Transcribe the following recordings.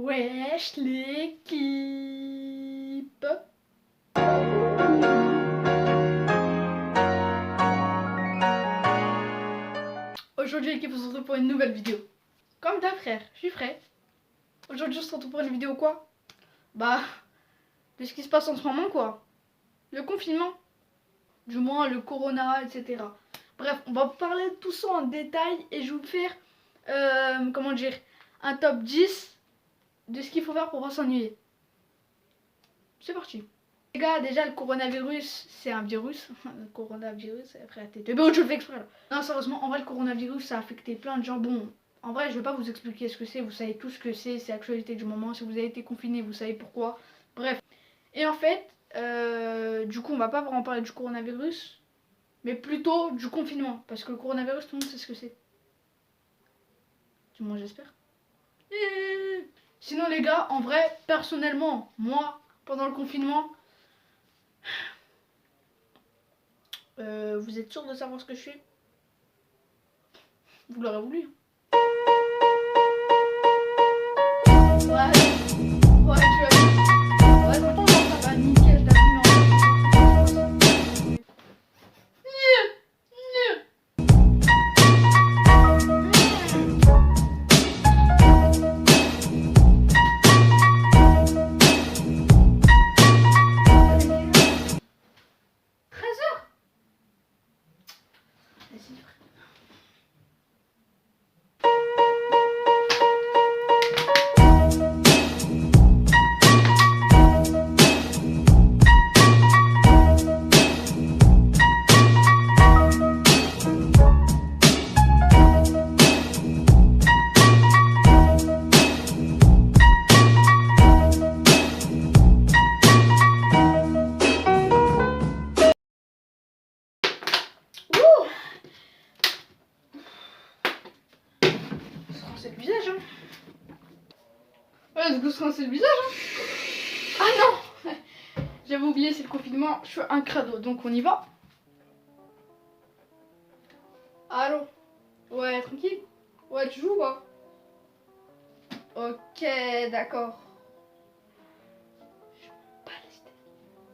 Wesh l'équipe. Aujourd'hui l'équipe, on se retrouve pour une nouvelle vidéo. Comme d'hab frère, je suis frais. Aujourd'hui on se retrouve pour une vidéo quoi? Bah, de ce qui se passe en ce moment quoi. Le confinement. Du moins le corona, etc. Bref, on va parler de tout ça en détail et je vais vous faire, comment dire, un top 10 de ce qu'il faut faire pour pas s'ennuyer. C'est parti. Les gars, déjà le coronavirus, c'est un virus. Le coronavirus, après t'es bon, je le fais exprès là. Non, sérieusement, en vrai, le coronavirus, ça a affecté plein de gens. Bon, en vrai, je vais pas vous expliquer ce que c'est, vous savez tout ce que c'est l'actualité du moment. Si vous avez été confiné, vous savez pourquoi. Bref. Et en fait, du coup, on va pas vraiment parler du coronavirus, mais plutôt du confinement. Parce que le coronavirus, tout le monde sait ce que c'est. Du moins, j'espère. Sinon, les gars, en vrai, personnellement, moi, pendant le confinement, vous êtes sûr de savoir ce que je fais? Vous l'aurez voulu. Ouais, ouais, tu as vu. Ouais, franchement, ça va nickel, t'as vu, c'est le visage, hein. Ouais, du coup, c'est le visage, hein. Ah non, j'avais oublié, c'est le confinement, je suis un crado, donc on y va. Allô? Ouais, tranquille? Ouais, tu joues ou pas? Ok, d'accord.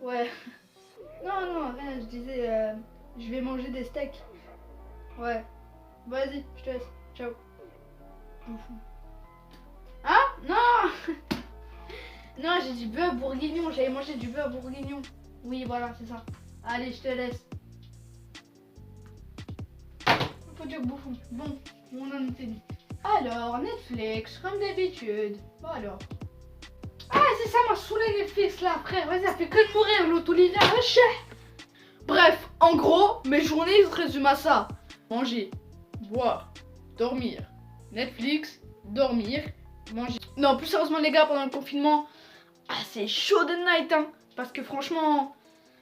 Ouais. Non, non, rien, je disais, je vais manger des steaks. Ouais. Vas-y, je te laisse. Ciao. Hein? Non. Non, j'ai du bœuf bourguignon. J'avais mangé du bœuf bourguignon. Oui, voilà, c'est ça. Allez, je te laisse. Faut dire bouffon. Bon, on en était dit. Alors, Netflix, comme d'habitude. Bon alors. Ah, c'est ça m'a saoulé Netflix là, frère. Vas-y, ça fait que de mourir l'autre Olivia. Wesh. Bref, en gros, mes journées se résument à ça. Manger, boire, dormir. Netflix, dormir, manger. Non, plus sérieusement les gars, pendant le confinement, c'est chaud de night, hein. Parce que franchement,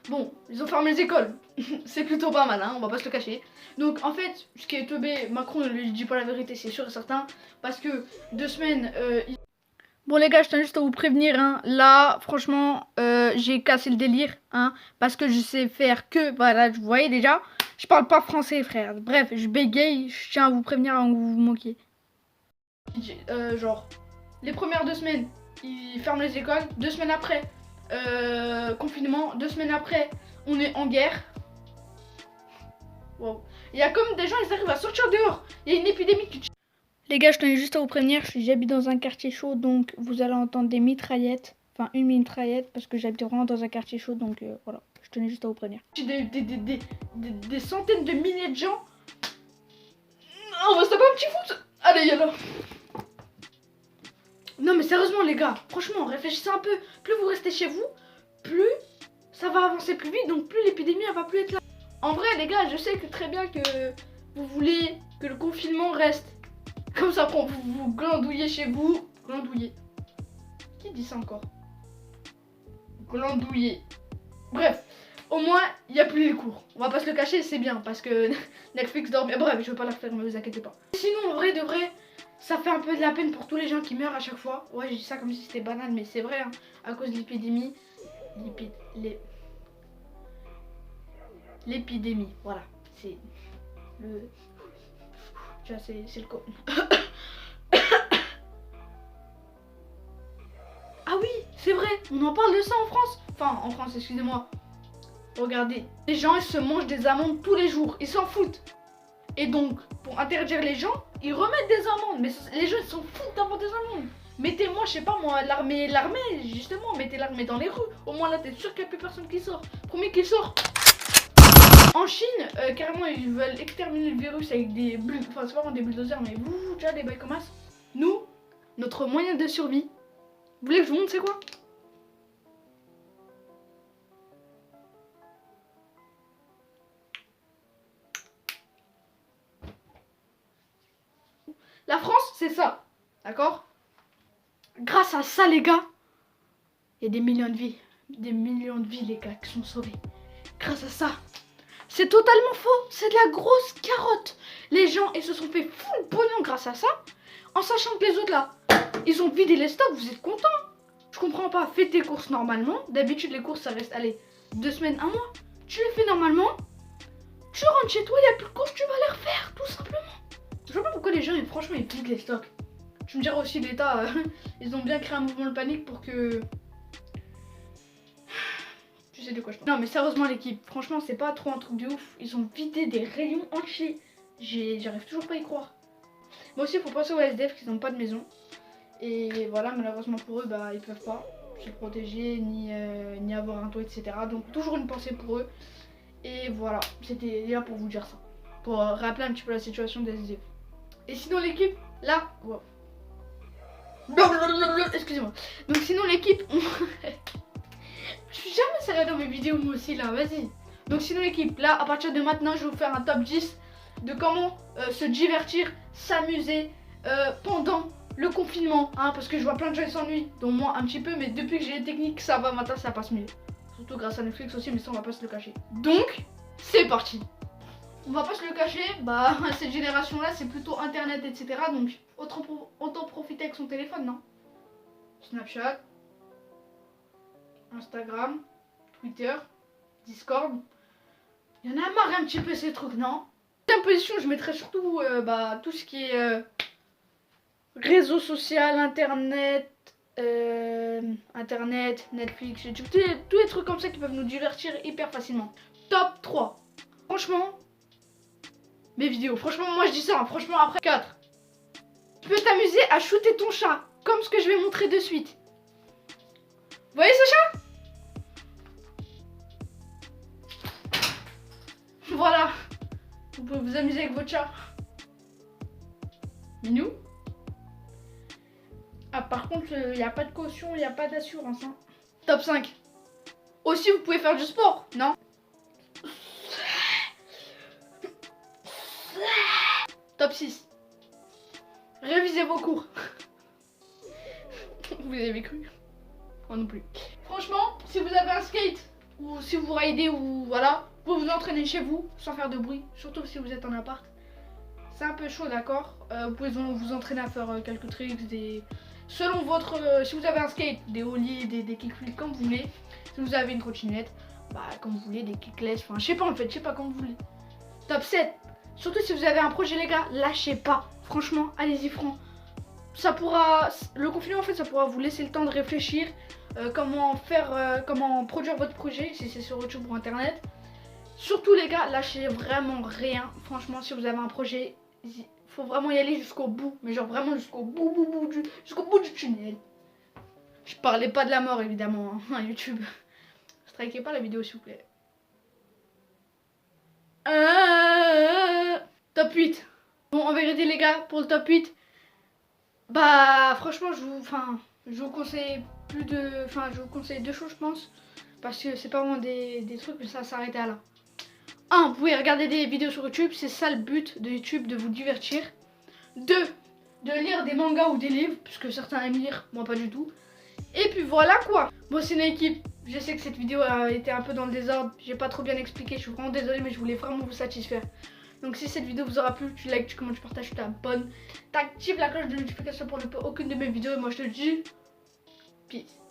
bon, ils ont fermé les écoles. C'est plutôt pas mal, hein, on va pas se le cacher. Donc en fait, ce qui est teubé, Macron ne lui dit pas la vérité, c'est sûr et certain. Parce que 2 semaines, Bon les gars, je tiens juste à vous prévenir, hein. Là, franchement, j'ai cassé le délire, hein, parce que je sais faire que, voilà, vous voyez déjà, je parle pas français, frère. Bref, je bégaye, je tiens à vous prévenir avant que vous vous moquiez. Genre, les premières 2 semaines, ils ferment les écoles. 2 semaines après, confinement. 2 semaines après, on est en guerre. Wow. Il y a comme des gens, ils arrivent à sortir dehors. Il y a une épidémie qui... Les gars, je tenais juste à vous prévenir, j'habite dans un quartier chaud, donc vous allez entendre des mitraillettes. Enfin, une mitraillette, parce que j'habite vraiment dans un quartier chaud, donc voilà. Je tenais juste à vous prévenir. Des centaines de milliers de gens. On va se taper un petit foot. Allez, yallah. Non mais sérieusement les gars, franchement, réfléchissez un peu. Plus vous restez chez vous, plus ça va avancer plus vite, donc plus l'épidémie elle va plus être là. En vrai les gars, je sais que très bien que vous voulez que le confinement reste. Comme ça, quand vous glandouillez chez vous. Glandouiller. Qui dit ça encore? Glandouiller. Bref, au moins, il n'y a plus les cours. On va pas se le cacher, c'est bien, parce que Netflix dort bien. Bref, je vais pas la faire, ne vous inquiétez pas. Sinon, en vrai, de vrai, ça fait un peu de la peine pour tous les gens qui meurent à chaque fois. Ouais, je dis ça comme si c'était banal, mais c'est vrai, hein, à cause de l'épidémie. L'épidémie, voilà. C'est le... Tu vois, c'est le... C'est vrai, on en parle de ça en France. Enfin, en France, excusez-moi. Regardez, les gens, ils se mangent des amendes tous les jours. Ils s'en foutent. Et donc, pour interdire les gens, ils remettent des amendes. Mais les gens, ils s'en foutent d'avoir des amendes. Mettez-moi, je sais pas moi, l'armée, justement, mettez l'armée dans les rues. Au moins là, t'es sûr qu'il n'y a plus personne qui sort. Premier qui sort. En Chine, carrément, ils veulent exterminer le virus avec des bulldozers. Enfin, c'est pas vraiment des bulldozers, mais vous, déjà, des bails comme ça. Nous, notre moyen de survie, vous voulez que je vous montre c'est quoi? La France, c'est ça. D'accord? Grâce à ça, les gars, il y a des millions de vies. Des millions de vies, les gars, qui sont sauvées. Grâce à ça. C'est totalement faux. C'est de la grosse carotte. Les gens, ils se sont fait full pognon grâce à ça. En sachant que les autres, là, ils ont vidé les stocks. Vous êtes contents? Je comprends pas. Fais tes courses normalement. D'habitude, les courses, ça reste, allez, 2 semaines, 1 mois. Tu les fais normalement. Tu rentres chez toi, il n'y a plus de courses, tu vas les refaire, tout simplement. Je sais pas pourquoi les gens, franchement, ils vident les stocks. Tu me diras aussi, l'État, ils ont bien créé un mouvement de panique pour que... Tu sais de quoi je parle. Non, mais sérieusement, l'équipe, franchement, c'est pas trop un truc de ouf. Ils ont vidé des rayons entiers. J'arrive toujours pas à y croire. Moi aussi, il faut penser aux SDF qui n'ont pas de maison. Et voilà, malheureusement pour eux, bah, ils peuvent pas se protéger, ni avoir un toit, etc. Donc, toujours une pensée pour eux. Et voilà, c'était là pour vous dire ça. Pour rappeler un petit peu la situation des SDF. Et sinon, l'équipe, là... Wow. Excusez-moi. Donc sinon l'équipe, je suis jamais sérieux dans mes vidéos moi aussi là, vas-y. Donc sinon l'équipe, là à partir de maintenant je vais vous faire un top 10 de comment se divertir, s'amuser pendant le confinement, hein, parce que je vois plein de gens qui s'ennuient, dont moi un petit peu, mais depuis que j'ai les techniques ça va, maintenant ça passe mieux. Surtout grâce à Netflix aussi, mais ça on va pas se le cacher. Donc c'est parti. On va pas se le cacher, bah cette génération là c'est plutôt internet etc. Donc autant profiter avec son téléphone, non? Snapchat, Instagram, Twitter, Discord. Il y en a marre un petit peu ces trucs, non? En position je mettrais surtout tout ce qui est réseau social, internet, Netflix, YouTube, tous les trucs comme ça qui peuvent nous divertir hyper facilement. Top 3. Franchement, mes vidéos. Franchement, moi je dis ça. Hein. Franchement, après 4. Tu peux t'amuser à shooter ton chat. Comme ce que je vais montrer de suite. Vous voyez ce chat? Voilà. Vous pouvez vous amuser avec votre chat. Minou. Ah, par contre, il n'y a pas de caution, il n'y a pas d'assurance. Hein. Top 5. Aussi, vous pouvez faire du sport, non? Top 6. Révisez vos cours. Vous avez cru? Moi non plus. Franchement, si vous avez un skate, ou si vous ridez, ou voilà, vous vous entraînez chez vous, sans faire de bruit. Surtout si vous êtes en appart. C'est un peu chaud, d'accord. Vous pouvez vous entraîner à faire quelques tricks, selon votre... si vous avez un skate, des ollies, des kickflips, comme vous voulez. Si vous avez une trottinette, bah comme vous voulez, des kickless, enfin je sais pas en fait, je sais pas comme vous voulez. Top 7. Surtout si vous avez un projet les gars, lâchez pas. Franchement, allez-y franc. Ça pourra... Le confinement en fait, ça pourra vous laisser le temps de réfléchir. Comment produire votre projet, si c'est sur YouTube ou internet. Surtout les gars, lâchez vraiment rien. Franchement, si vous avez un projet, faut vraiment y aller jusqu'au bout. Mais genre vraiment jusqu'au bout du tunnel. Je parlais pas de la mort évidemment, hein, YouTube. Strikez pas la vidéo s'il vous plaît. Top 8. Bon, en vérité les gars, pour le top 8, bah franchement je vous conseille je vous conseille 2 choses je pense. Parce que c'est pas vraiment des trucs, mais ça s'arrête à là. 1. Vous pouvez regarder des vidéos sur YouTube, c'est ça le but de YouTube, de vous divertir. 2. De lire des mangas ou des livres, puisque certains aiment lire, moi pas du tout. Et puis voilà quoi. Bon c'est une équipe, je sais que cette vidéo a été un peu dans le désordre, j'ai pas trop bien expliqué, je suis vraiment désolée mais je voulais vraiment vous satisfaire. Donc si cette vidéo vous aura plu, tu likes, tu commentes, tu partages, tu t'abonnes, t'actives la cloche de notification pour ne pas aucune de mes vidéos et moi je te dis peace.